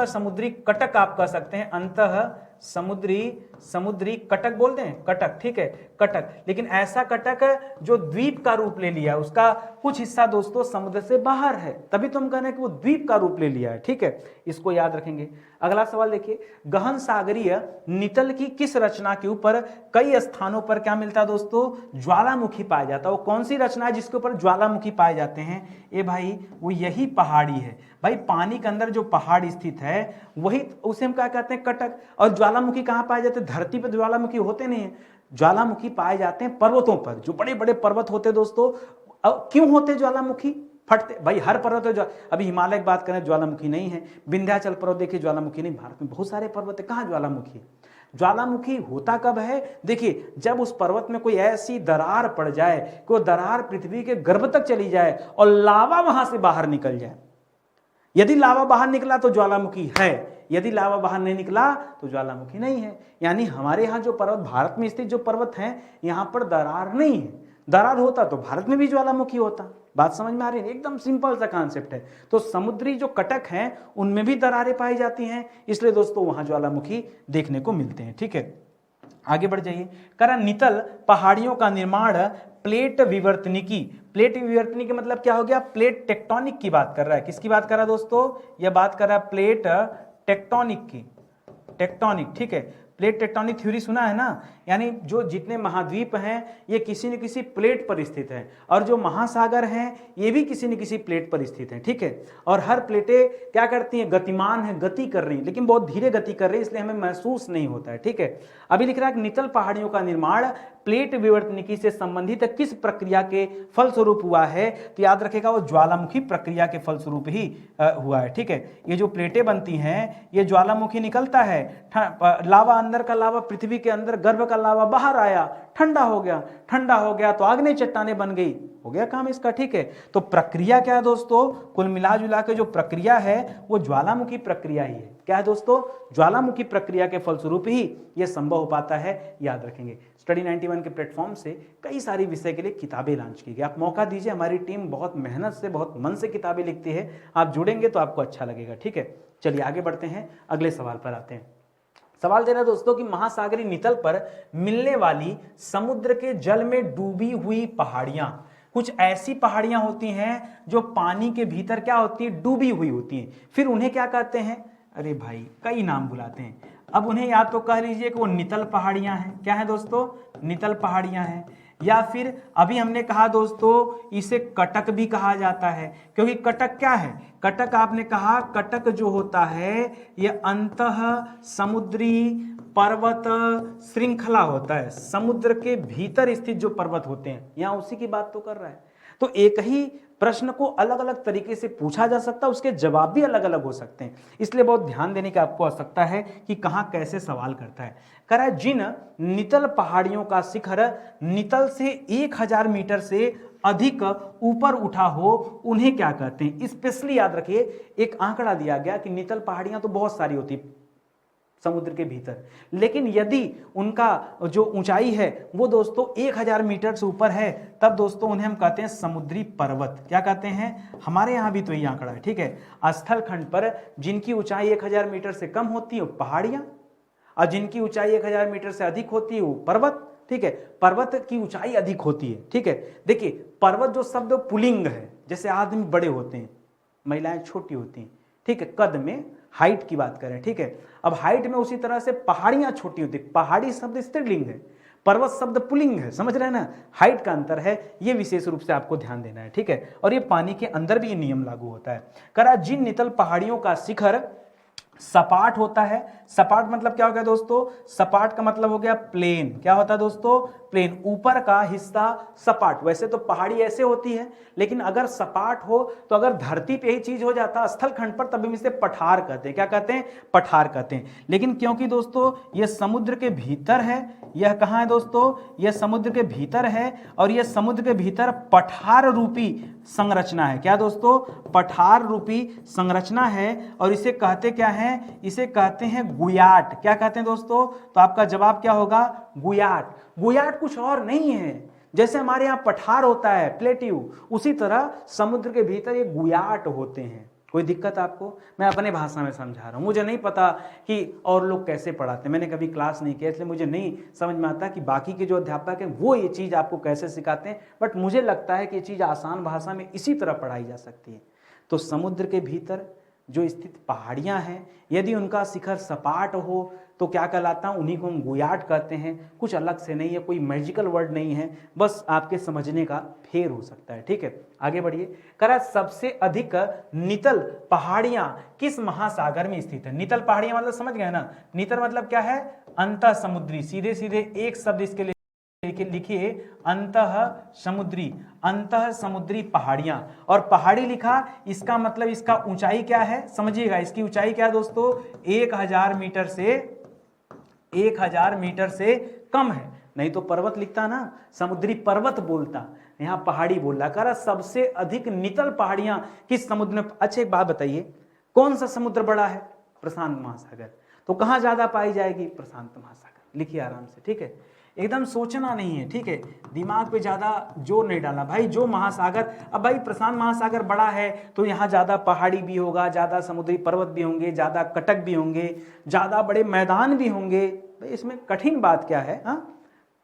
समुद्री कटक आप कह सकते हैं, अंतः समुद्री कटक बोलते हैं, कटक, ठीक है, कटक। लेकिन ऐसा कटक जो द्वीप का रूप ले लिया है, उसका कुछ हिस्सा दोस्तों समुद्र से बाहर है, तभी तो हम कह रहे हैं कि वो द्वीप का रूप ले लिया है, ठीक है। इसको याद रखेंगे। अगला सवाल देखिए, गहन सागरीय नितल की किस रचना के ऊपर कई स्थानों पर क्या मिलता है दोस्तों, ज्वालामुखी पाया जाता है। वो कौन सी रचना है जिसके ऊपर ज्वालामुखी पाए जाते हैं, ये भाई वो यही पहाड़ी है। भाई पानी के अंदर जो पहाड़ स्थित है वही, उसे हम क्या कहते हैं, कटक। और ज्वालामुखी कहाँ पाए जाते हैं, धरती पर ज्वालामुखी होते नहीं है, ज्वालामुखी पाए जाते हैं पर्वतों पर, जो बड़े बड़े पर्वत होते हैं दोस्तों। क्यों होते ज्वालामुखी, फटते, भाई हर पर्वत है, अभी हिमालय की बात करें ज्वालामुखी नहीं है, विंध्याचल पर्वत देखिए ज्वालामुखी नहीं, भारत में बहुत सारे पर्वत है, कहाँ ज्वालामुखी। ज्वालामुखी होता कब है, देखिए जब उस पर्वत में कोई ऐसी दरार पड़ जाए कि वो दरार पृथ्वी के गर्भ तक चली जाए और लावा वहां से बाहर निकल जाए। यदि लावा बाहर निकला तो ज्वालामुखी है, यदि लावा बाहर नहीं निकला तो ज्वालामुखी नहीं है। यानी हमारे यहाँ जो पर्वत, भारत में स्थित जो पर्वत हैं, यहाँ पर दरार नहीं है। दरार होता तो भारत में भी ज्वालामुखी होता। बात समझ में आ रही है, एकदम सिंपल सा कॉन्सेप्ट है। तो समुद्री जो कटक हैं उनमें भी दरारें पाई जाती हैं, इसलिए दोस्तों वहां ज्वालामुखी देखने को मिलते हैं, ठीक है। आगे बढ़ जाइए, करा नितल पहाड़ियों का निर्माण प्लेट विवर्तनिकी। प्लेट विवर्तनिकी मतलब क्या हो गया, प्लेट टेक्टोनिक की बात कर रहा है। किसकी बात कर रहा है दोस्तों, यह बात कर रहा है प्लेट टेक्टोनिक की, टेक्टोनिक, ठीक है। प्लेट टेक्टोनिक थ्योरी सुना है ना, यानी जो जितने महाद्वीप हैं ये किसी न किसी प्लेट पर स्थित हैं, और जो महासागर हैं ये भी किसी न किसी प्लेट पर स्थित हैं, ठीक है। और हर प्लेटें क्या करती हैं, गतिमान है, गति कर रही, लेकिन बहुत धीरे गति कर रही है, इसलिए हमें महसूस नहीं होता है, ठीक है। अभी लिख रहा है कि नितल पहाड़ियों का निर्माण प्लेट विवर्तनिकी से संबंधित किस प्रक्रिया के फलस्वरूप हुआ है, तो याद रखेगा वो ज्वालामुखी प्रक्रिया के फलस्वरूप ही हुआ है, ठीक है। ये जो प्लेटें बनती हैं ये ज्वालामुखी निकलता है, लावा, अंदर का लावा पृथ्वी के अंदर, गर्भ का लावा बाहर आया, ठंडा हो गया तो आग्नेय चट्टानें बन गई, हो गया काम इसका, ठीक है। तो प्रक्रिया क्या है दोस्तों, कुल मिला जुला के जो प्रक्रिया है वो ज्वालामुखी प्रक्रिया ही है। क्या है दोस्तों, ज्वालामुखी प्रक्रिया के फलस्वरूप ही यह संभव हो पाता है, याद रखेंगे। स्टडी 91 के प्लेटफॉर्म से कई सारी विषय के लिए किताबें लॉन्च की गई, आप मौका दीजिए, हमारी टीम बहुत मेहनत से, बहुत मन से किताबें लिखती है, आप जुड़ेंगे तो आपको अच्छा लगेगा, ठीक है। चलिए आगे बढ़ते हैं, अगले सवाल पर आते हैं। सवाल दे रहा है दोस्तों कि महासागरी नितल पर मिलने वाली समुद्र के जल में डूबी हुई पहाड़ियां, कुछ ऐसी पहाड़ियां होती हैं जो पानी के भीतर क्या होती है, डूबी हुई होती हैं, फिर उन्हें क्या कहते हैं, अरे भाई कई नाम बुलाते हैं। अब उन्हें या तो कह लीजिए कि वो नितल पहाड़ियां हैं, क्या है दोस्तों, नितल पहाड़ियां हैं, या फिर अभी हमने कहा दोस्तों इसे कटक भी कहा जाता है, क्योंकि कटक क्या है, कटक आपने कहा, कटक जो होता है यह अंतः समुद्री पर्वत श्रृंखला होता है, समुद्र के भीतर स्थित जो पर्वत होते हैं, यहां उसी की बात तो कर रहा है। तो एक ही प्रश्न को अलग अलग तरीके से पूछा जा सकता है, उसके जवाब भी अलग अलग हो सकते हैं, इसलिए बहुत ध्यान देने की आपको आवश्यकता है कि कहां कैसे सवाल करता है। कह रहा है जिन नितल पहाड़ियों का शिखर नितल से 1000 मीटर से अधिक ऊपर उठा हो उन्हें क्या कहते हैं। स्पेशली याद रखिए एक आंकड़ा दिया गया कि नितल पहाड़ियां तो बहुत सारी होती समुद्र के भीतर, लेकिन यदि उनका जो ऊंचाई है वो दोस्तों 1000 मीटर से ऊपर है, तब दोस्तों उन्हें हम कहते हैं समुद्री पर्वत। क्या कहते हैं, हमारे यहाँ भी तो ये आंकड़ा है, ठीक है। स्थल खंड पर जिनकी ऊंचाई 1000 मीटर से कम होती है वो पहाड़ियां, और जिनकी ऊंचाई 1000 मीटर से अधिक होती है वो पर्वत, ठीक है। पर्वत की ऊंचाई अधिक होती है, ठीक है। देखिए पर्वत जो शब्द पुल्लिंग है, जैसे आदमी बड़े होते हैं, महिलाएं छोटी होती हैं, ठीक है, कद में, हाइट की बात करें, ठीक है। अब हाइट में उसी तरह से पहाड़ियां छोटी होती, पहाड़ी शब्द स्त्रीलिंग है, पर्वत शब्द पुल्लिंग है, समझ रहे हैं ना, हाइट का अंतर है, ये विशेष रूप से आपको ध्यान देना है, ठीक है। और ये पानी के अंदर भी ये नियम लागू होता है। करा जिन नितल पहाड़ियों का शिखर सपाट होता है। सपाट मतलब क्या हो गया दोस्तों? सपाट का मतलब हो गया प्लेन। क्या होता है दोस्तों? प्लेन, ऊपर का हिस्सा सपाट। वैसे तो पहाड़ी ऐसे होती है, लेकिन अगर सपाट हो तो अगर धरती पे ही चीज हो जाता स्थल खंड पर, तभी हम इसे पठार कहते हैं। क्या कहते हैं? पठार कहते हैं। लेकिन क्योंकि दोस्तों यह समुद्र के भीतर है, यह कहाँ है दोस्तों? यह समुद्र के भीतर है, और यह समुद्र के भीतर पठार रूपी संरचना है। क्या दोस्तों? पठार रूपी संरचना है, और इसे कहते क्या है? इसे कहते हैं गुयाट। क्या कहते हैं दोस्तों? तो आपका जवाब क्या होगा? गुयाट। गुयाट कुछ और नहीं है, जैसे हमारे यहाँ पठार होता है प्लेट्यू, उसी तरह समुद्र के भीतर ये गुयाट होते हैं। कोई दिक्कत आपको? मैं अपने भाषा में समझा रहा हूँ, मुझे नहीं पता कि और लोग कैसे पढ़ाते हैं, मैंने कभी क्लास नहीं किया, इसलिए मुझे नहीं समझ में आता कि बाकी के जो अध्यापक हैं वो ये चीज़ आपको कैसे सिखाते हैं, बट मुझे लगता है कि ये चीज़ आसान भाषा में इसी तरह पढ़ाई जा सकती है। तो समुद्र के भीतर जो स्थित पहाड़ियाँ हैं, यदि उनका शिखर सपाट हो तो क्या कहलाता है? उन्हीं को हम गुयाट कहते हैं। कुछ अलग से नहीं है, कोई मैजिकल वर्ड नहीं है, बस आपके समझने का फेर हो सकता है। ठीक है, आगे बढ़िए। कह रहा है सबसे अधिक नितल पहाड़ियां किस महासागर में स्थित है? नितल पहाड़ियां मतलब समझ गए ना? नितल मतलब क्या है? अंतः समुद्री। सीधे सीधे एक शब्द इसके लिए लिखिए, अंतः समुद्री। अंतः समुद्री पहाड़ियां, और पहाड़ी लिखा, इसका मतलब इसका ऊंचाई क्या है समझिएगा। इसकी ऊंचाई क्या है दोस्तों? 1000 मीटर से 1000 मीटर से कम है। नहीं तो पर्वत लिखता ना, समुद्री पर्वत बोलता, यहाँ पहाड़ी बोल रहा। कह रहा सबसे अधिक नितल पहाड़ियां किस समुद्र में? अच्छा एक बात बताइए, कौन सा समुद्र बड़ा है? प्रशांत महासागर। तो कहां ज्यादा पाई जाएगी? प्रशांत महासागर। लिखिए आराम से, ठीक है, एकदम सोचना नहीं है, ठीक है, दिमाग पे ज्यादा जोर नहीं डालना भाई। जो महासागर, अब भाई प्रशांत महासागर बड़ा है तो यहाँ ज्यादा पहाड़ी भी होगा, ज्यादा समुद्री पर्वत भी होंगे, ज्यादा कटक भी होंगे, ज्यादा बड़े मैदान भी होंगे। भाई इसमें कठिन बात क्या है? हाँ,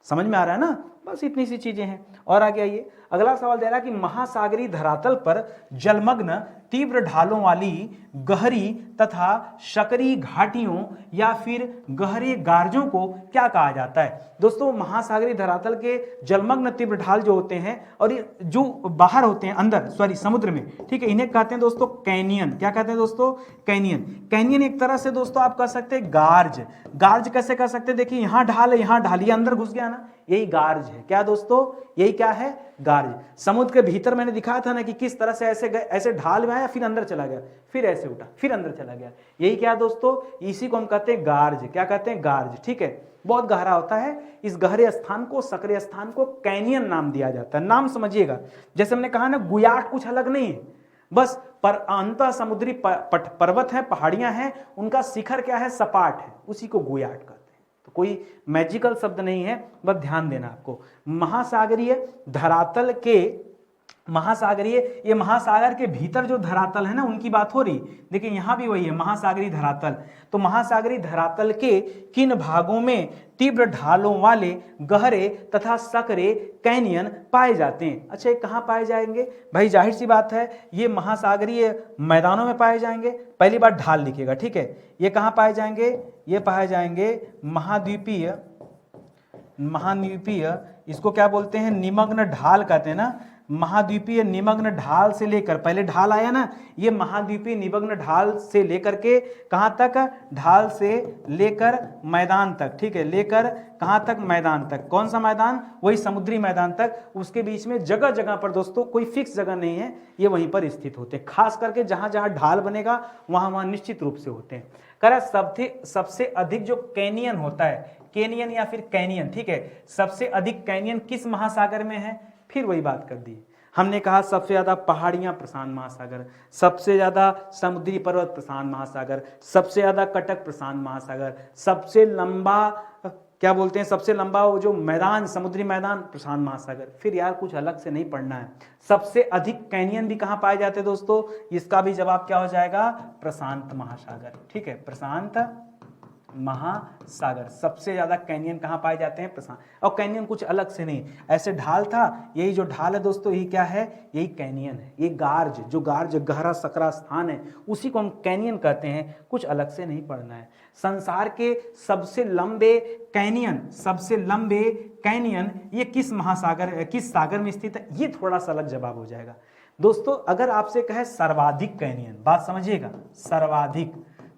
समझ में आ रहा है ना? बस इतनी सी चीजें हैं। और आगे आइए, अगला सवाल दे रहा है कि महासागरीय धरातल पर जलमग्न तीव्र ढालों वाली गहरी तथा सकरी घाटियों या फिर गहरे गार्जों को क्या कहा जाता है? दोस्तों महासागरीय धरातल के जलमग्न तीव्र ढाल जो होते हैं और ये जो बाहर होते हैं अंदर, सॉरी समुद्र में, ठीक है, इन्हें कहते हैं दोस्तों कैनियन। क्या कहते हैं दोस्तों? कैनियन। कैनियन एक तरह से दोस्तों आप कह सकते हैं गार्ज। गार्ज कैसे कह सकते हैं? देखिए यहाँ ढाल है, यहाँ ढाल, ये अंदर घुस गया ना, यही गार्ज है। क्या दोस्तों? यही क्या है? गार्ज। समुद्र के भीतर मैंने दिखाया था ना कि किस तरह से ऐसे ढाल में आया, फिर अंदर चला गया, फिर ऐसे उठा, फिर अंदर चला गया। यही क्या दोस्तों? इसी को हम कहते हैं गार्ज। क्या कहते हैं? गार्ज। ठीक है, बहुत गहरा होता है। इस गहरे स्थान को, सक्रिय स्थान को कैनियन नाम दिया जाता है। नाम समझिएगा, जैसे हमने कहा ना, गुयाट कुछ अलग नहीं है, बस पर अंतः समुद्री पर्वत है, पहाड़ियां हैं, उनका शिखर क्या है? सपाट है, उसी को गुयाट कहते हैं। तो कोई मैजिकल शब्द नहीं है, बस ध्यान देना आपको। महासागरीय धरातल के, महासागरीय, ये महासागर के भीतर जो धरातल है ना, उनकी बात हो रही। देखिए यहां भी वही है, महासागरीय धरातल। तो महासागरीय धरातल के किन भागों में तीव्र ढालों वाले गहरे तथा सकरे कैनियन पाए जाते हैं? अच्छा ये कहां पाए जाएंगे भाई? जाहिर सी बात है, ये महासागरीय मैदानों में पाए जाएंगे। पहली बार ढाल लिखेगा, ठीक है। ये कहां पाए जाएंगे? ये पाए जाएंगे महाद्वीपीय, महाद्वीपीय, इसको क्या बोलते हैं? निमग्न ढाल कहते हैं ना। महाद्वीपीय निमग्न ढाल से लेकर, पहले ढाल आया ना, ये महाद्वीपीय निमग्न ढाल से लेकर के कहां तक? ढाल से लेकर मैदान तक, ठीक है, लेकर कहां तक? मैदान तक। कौन सा मैदान? वही समुद्री मैदान तक। उसके बीच में जगह जगह पर दोस्तों कोई फिक्स जगह नहीं है, ये वहीं पर स्थित होते हैं। खास करके जहां जहां ढाल बनेगा वहां वहां निश्चित रूप से होते हैं। कह रहा सबसे अधिक जो कैनियन होता है, कैनियन या फिर कैनियन, ठीक है, सबसे अधिक कैनियन किस महासागर में है? फिर वही बात कर दी, हमने कहा सबसे ज्यादा पहाड़ियां प्रशांत महासागर, सबसे ज्यादा समुद्री पर्वत प्रशांत महासागर, सबसे ज्यादा कटक प्रशांत महासागर, सबसे लंबा क्या बोलते हैं, सबसे लंबा वो जो मैदान, समुद्री मैदान, प्रशांत महासागर। फिर यार कुछ अलग से नहीं पढ़ना है। सबसे अधिक कैनियन भी कहां पाए जाते हैं दोस्तों? इसका भी जवाब क्या हो जाएगा? प्रशांत महासागर। ठीक है, प्रशांत महासागर। सबसे ज्यादा कैनियन कहां पाए जाते हैं? प्रशांत। और कैनियन कुछ अलग से नहीं, ऐसे ढाल था, यही जो ढाल है दोस्तों, यही क्या है? यही कैनियन है। ये गार्ज, जो गार्ज गहरा सकरा स्थान है, उसी को हम कैनियन कहते हैं। कुछ अलग से नहीं पढ़ना है। संसार के सबसे लंबे कैनियन, सबसे लंबे कैनियन ये किस महासागर, किस सागर में स्थित है? ये थोड़ा सा अलग जवाब हो जाएगा दोस्तों। अगर आपसे कहे सर्वाधिक कैनियन, बात समझिएगा, सर्वाधिक,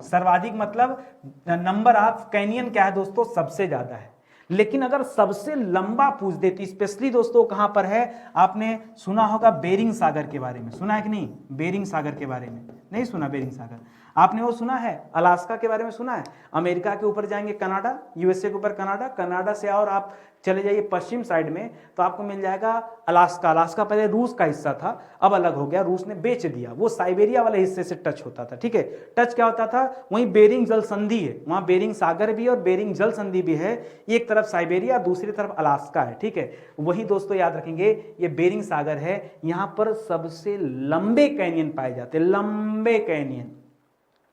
सर्वाधिक मतलब नंबर ऑफ कैनियन क्या है दोस्तों, सबसे ज्यादा है। लेकिन अगर सबसे लंबा पूछ देती, स्पेशली दोस्तों कहां पर है, आपने सुना होगा बेरिंग सागर के बारे में, सुना है कि नहीं, बेरिंग सागर के बारे में नहीं सुना, बेरिंग सागर आपने वो सुना है, अलास्का के बारे में सुना है, अमेरिका के ऊपर जाएंगे कनाडा, यूएसए के ऊपर कनाडा, कनाडा से और आप चले जाइए पश्चिम साइड में तो आपको मिल जाएगा अलास्का। अलास्का पहले रूस का हिस्सा था, अब अलग हो गया, रूस ने बेच दिया, वो साइबेरिया वाले हिस्से से टच होता था, ठीक है। टच क्या होता था, वहीं बेरिंग जल संधि है, वहां बेरिंग सागर भी और बेरिंग जल संधि भी है, एक तरफ साइबेरिया दूसरी तरफ अलास्का है, ठीक है। वही दोस्तों याद रखेंगे ये बेरिंग सागर है, यहां पर सबसे लंबे कैनियन पाए जाते हैं, लंबे कैनियन,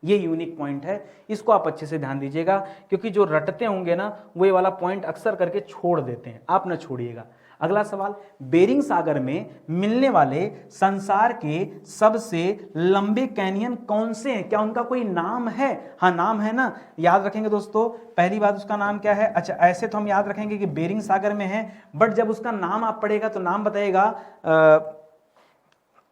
ये यूनिक पॉइंट है, इसको आप अच्छे से ध्यान दीजिएगा, क्योंकि जो रटते होंगे ना वो ये वाला पॉइंट अक्सर करके छोड़ देते हैं, आप ना छोड़िएगा। अगला सवाल, बेरिंग सागर में मिलने वाले संसार के सबसे लंबे कैनियन कौन से हैं, क्या उनका कोई नाम है, हाँ नाम है ना, याद रखेंगे दोस्तों। पहली बात उसका नाम क्या है, अच्छा ऐसे तो हम याद रखेंगे कि बेरिंग सागर में है, बट जब उसका नाम आप पढ़ेगा तो नाम बताइएगा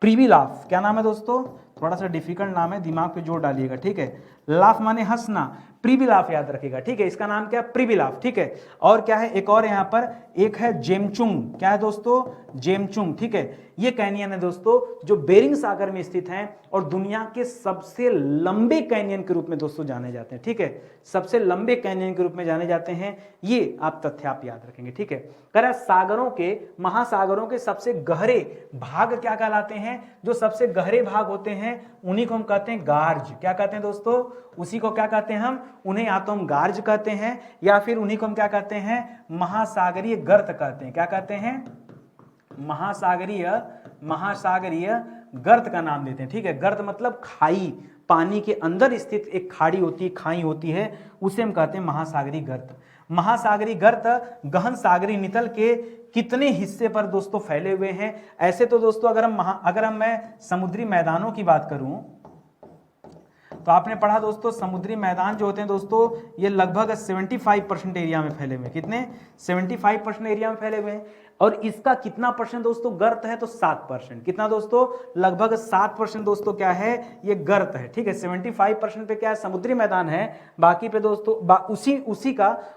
प्रिबिलाफ, क्या नाम है दोस्तों, थोड़ा सा डिफिकल्ट नाम है, दिमाग पे जोर डालिएगा, ठीक है। लाफ माने हंसना, प्रिबिलाफ याद रखिएगा, ठीक है, इसका नाम क्या है, प्रिबिलाफ, ठीक है। और क्या है, एक और यहाँ पर एक है जेमचुंग, क्या है दोस्तों, जेमचुंग, ठीक है। ये कैनियन है दोस्तों जो बेरिंग सागर में स्थित हैं और दुनिया के सबसे लंबे कैनियन के रूप में दोस्तों जाने जाते हैं, ठीक है, सबसे लंबे कैनियन के रूप में जाने जाते हैं, ये आप तथ्य आप याद रखेंगे, ठीक है। कह रहा है सागरों के, महासागरों के सबसे गहरे भाग क्या कहलाते हैं, जो सबसे गहरे भाग होते हैं उन्हीं को हम कहते हैं गार्ज, क्या कहते हैं दोस्तों, उसी को क्या कहते हैं हम, उन्हें या तो हम गार्ज कहते हैं या फिर उन्हीं को हम क्या कहते हैं, महासागरीय गर्त कहते हैं, क्या कहते हैं, महासागरीय गर्त का नाम देते हैं, ठीक है। गर्त मतलब खाई, पानी के अंदर स्थित एक खाड़ी होती है, खाई होती है, उसे हम कहते हैं महासागरीय गर्त। महासागरीय गर्त गहन सागरीय नितल के कितने हिस्से पर दोस्तों फैले हुए हैं, ऐसे तो दोस्तों अगर मैं समुद्री मैदानों की बात करूं तो आपने पढ़ा दोस्तों समुद्री मैदान जो होते हैं दोस्तों ये लगभग 75% एरिया में फैले हुए हैं, कितने, 75% एरिया में फैले हुए हैं। और इसका कितना परसेंट दोस्तों गर्त है, तो 7%, कितना दोस्तों, लगभग 7% दोस्तों क्या है, ये गर्त है, ठीक है। 75% पे क्या है, समुद्री मैदान है, बाकी पे दोस्तों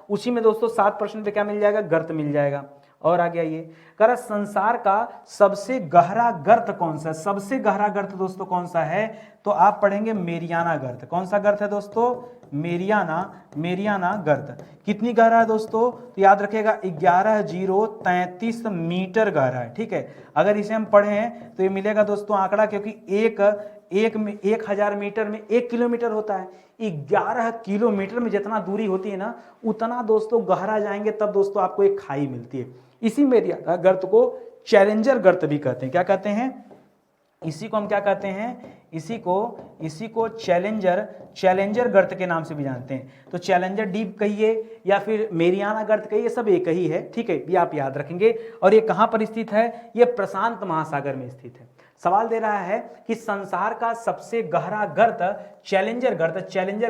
उसी में दोस्तों 7% पे क्या मिल जाएगा, गर्त मिल जाएगा। और आगे आइए, कह रहा संसार का सबसे गहरा गर्त कौन सा है, सबसे गहरा गर्त दोस्तों कौन सा है, तो आप पढ़ेंगे मेरियाना गर्त। कौन सा गर्त है दोस्तों, मेरियाना गर्त। कितनी गहरा है दोस्तों, तो याद रखिएगा 11,033 मीटर गहरा है, ठीक है। अगर इसे हम पढ़ें तो ये मिलेगा दोस्तों आंकड़ा, क्योंकि 1,000 मीटर में 1 किलोमीटर होता है, 11 किलोमीटर में जितना दूरी होती है ना उतना दोस्तों गहरा जाएंगे तब दोस्तों आपको एक खाई मिलती है। इसी मेरियाना गर्त को चैलेंजर गर्त भी कहते हैं, क्या कहते हैं, इसी को हम क्या कहते हैं, इसी को चैलेंजर गर्त के नाम से भी जानते हैं। तो चैलेंजर डीप कहिए या फिर मेरियाना गर्त कहिए, सब एक ही है, ठीक है, ये आप याद रखेंगे। और ये कहां पर स्थित है, ये प्रशांत महासागर में स्थित है। सवाल दे रहा है कि संसार का सबसे गहरा गर्त चैलेंजर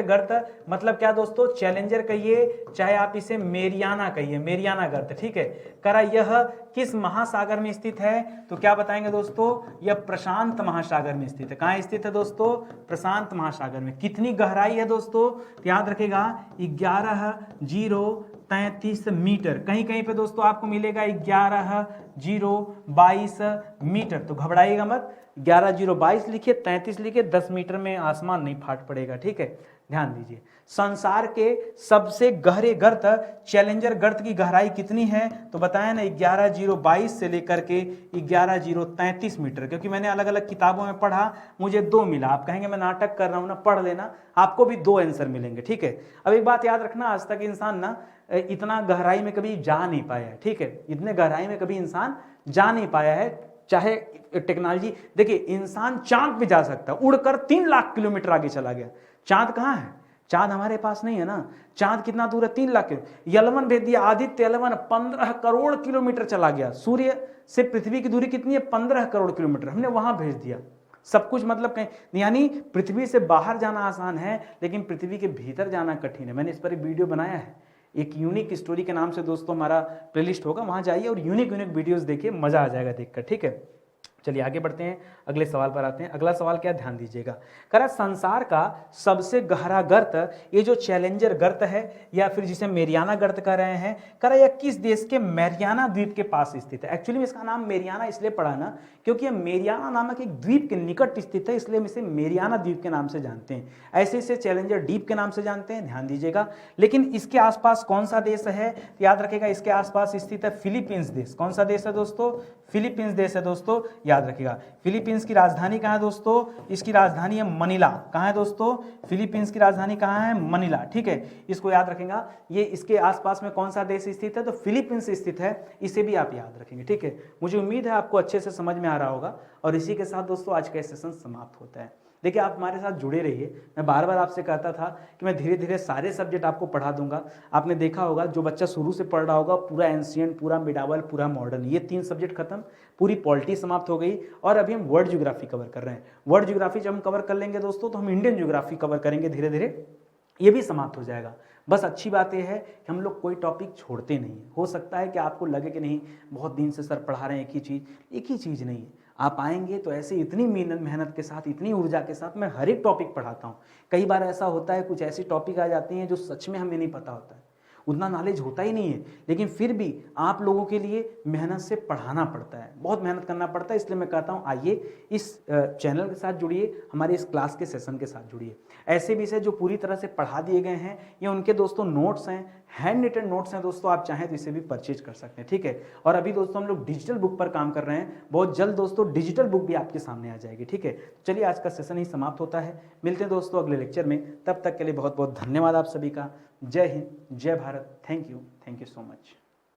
गर्त मतलब क्या दोस्तों, चैलेंजर कहिए चाहे आप इसे मेरियाना कहिए, मेरियाना गर्त, ठीक है। करा यह किस महासागर में स्थित है, तो क्या बताएंगे दोस्तों, यह प्रशांत महासागर में स्थित है। कहां स्थित है दोस्तों, प्रशांत महासागर में। कितनी गहराई है दोस्तों, तो याद रखेगा 11,033 मीटर, कहीं कहीं पे दोस्तों आपको मिलेगा 11,022 मीटर, तो घबराइएगा मत, 11,022 लिखिए, 33 लिखिए, 10 मीटर में आसमान नहीं फाट पड़ेगा, ठीक है, ध्यान दीजिए। संसार के सबसे गहरे गर्त चैलेंजर गर्त की गहराई कितनी है, तो बताया ना 11,022 से लेकर के 11,033 मीटर, क्योंकि मैंने अलग अलग किताबों में पढ़ा, मुझे 2 मिला। आप कहेंगे मैं नाटक कर रहा हूं ना, पढ़ लेना, आपको भी 2 आंसर मिलेंगे, ठीक है। अब एक बात याद रखना, आज तक इंसान ना इतना गहराई में कभी जा नहीं पाया है, ठीक है, इतने गहराई में कभी इंसान जा नहीं पाया है। चाहे टेक्नोलॉजी देखिए, इंसान चांद पे जा सकता है, उड़कर 3 लाख किलोमीटर आगे चला गया। चांद कहां है, चांद हमारे पास नहीं है ना, चांद कितना दूर है, 3 लाख किलोमीटर। यलवन भेज दिया, आदित्य यलवन 15 करोड़ किलोमीटर चला गया। सूर्य से पृथ्वी की दूरी कितनी है, 15 करोड़ किलोमीटर, हमने वहां भेज दिया। सब कुछ मतलब कहीं, यानी पृथ्वी से बाहर जाना आसान है लेकिन पृथ्वी के भीतर जाना कठिन है। मैंने इस पर एक वीडियो बनाया है, एक यूनिक स्टोरी के नाम से दोस्तों हमारा प्लेलिस्ट होगा, वहां जाइए और यूनिक वीडियोस देखिए, मजा आ जाएगा देखकर, ठीक है। चलिए आगे बढ़ते हैं, अगले सवाल पर आते हैं। अगला सवाल क्या, ध्यान दीजिएगा। करा संसार का सबसे गहरा गर्त, ये जो चैलेंजर गर्त है या फिर जिसे मेरियाना गर्त कह रहे हैं, करा यह किस देश के मैरियाना द्वीप के पास स्थित है। एक्चुअली में इसका नाम मेरियाना इसलिए पड़ा ना क्योंकि यह मेरियाना नामक एक द्वीप के निकट स्थित है, इसलिए हम इसे मेरियाना द्वीप के नाम से जानते हैं। ऐसे इसे चैलेंजर डीप के नाम से जानते हैं, ध्यान दीजिएगा। लेकिन इसके आसपास कौन सा देश है, याद रखिएगा, इसके आसपास स्थित है फिलीपींस देश। कौन सा देश है दोस्तों, फिलीपींस देश है दोस्तों, याद रखिएगा। फिलीपींस की राजधानी कहाँ है दोस्तों, इसकी राजधानी है मनीला। कहाँ है दोस्तों, फिलीपींस की राजधानी कहाँ है, मनीला, ठीक है, इसको याद रखेगा। ये इसके आसपास में कौन सा देश स्थित है, तो फिलीपींस स्थित है, इसे भी आप याद रखेंगे, ठीक है। मुझे उम्मीद है आपको अच्छे से समझ में आ रहा होगा। और इसी के साथ दोस्तों आज का सेशन समाप्त होता है। देखिए आप हमारे साथ जुड़े रहिए। मैं बार बार आपसे कहता था कि मैं धीरे धीरे सारे सब्जेक्ट आपको पढ़ा दूंगा। आपने देखा होगा जो बच्चा शुरू से पढ़ रहा होगा, पूरा एंशिएंट, पूरा मिडावल, पूरा मॉडर्न, ये 3 सब्जेक्ट खत्म, पूरी पॉलिटी समाप्त हो गई। और अभी हम वर्ल्ड ज्योग्राफी कवर कर रहे हैं। वर्ल्ड ज्योग्राफी जब हम कवर कर लेंगे दोस्तों तो हम इंडियन ज्योग्राफी कवर करेंगे धीरे धीरे, ये भी समाप्त हो जाएगा। बस अच्छी बात यह है कि हम लोग कोई टॉपिक छोड़ते नहीं हैं। हो सकता है कि आपको लगे कि नहीं बहुत दिन से सर पढ़ा रहे हैं एक ही चीज़ नहीं है। आप आएंगे तो ऐसे इतनी मेहनत के साथ, इतनी ऊर्जा के साथ मैं हर एक टॉपिक पढ़ाता हूँ। कई बार ऐसा होता है कुछ ऐसी टॉपिक आ जाती हैं जो सच में हमें नहीं पता होता है, उतना नॉलेज होता ही नहीं है, लेकिन फिर भी आप लोगों के लिए मेहनत से पढ़ाना पड़ता है, बहुत मेहनत करना पड़ता है। इसलिए मैं कहता हूँ आइए इस चैनल के साथ जुड़िए, हमारे इस क्लास के सेशन के साथ जुड़िए। ऐसे विषय जो पूरी तरह से पढ़ा दिए गए हैं, ये उनके दोस्तों नोट्स हैं, हैंड रिटन नोट्स हैं दोस्तों, आप चाहें तो इसे भी परचेज कर सकते हैं, ठीक है। और अभी दोस्तों हम लोग डिजिटल बुक पर काम कर रहे हैं, बहुत जल्द दोस्तों डिजिटल बुक भी आपके सामने आ जाएगी, ठीक है। चलिए आज का सेशन ही समाप्त होता है, मिलते हैं दोस्तों अगले लेक्चर में। तब तक के लिए बहुत बहुत धन्यवाद आप सभी का। जय हिंद, जय Bharat, thank you so much.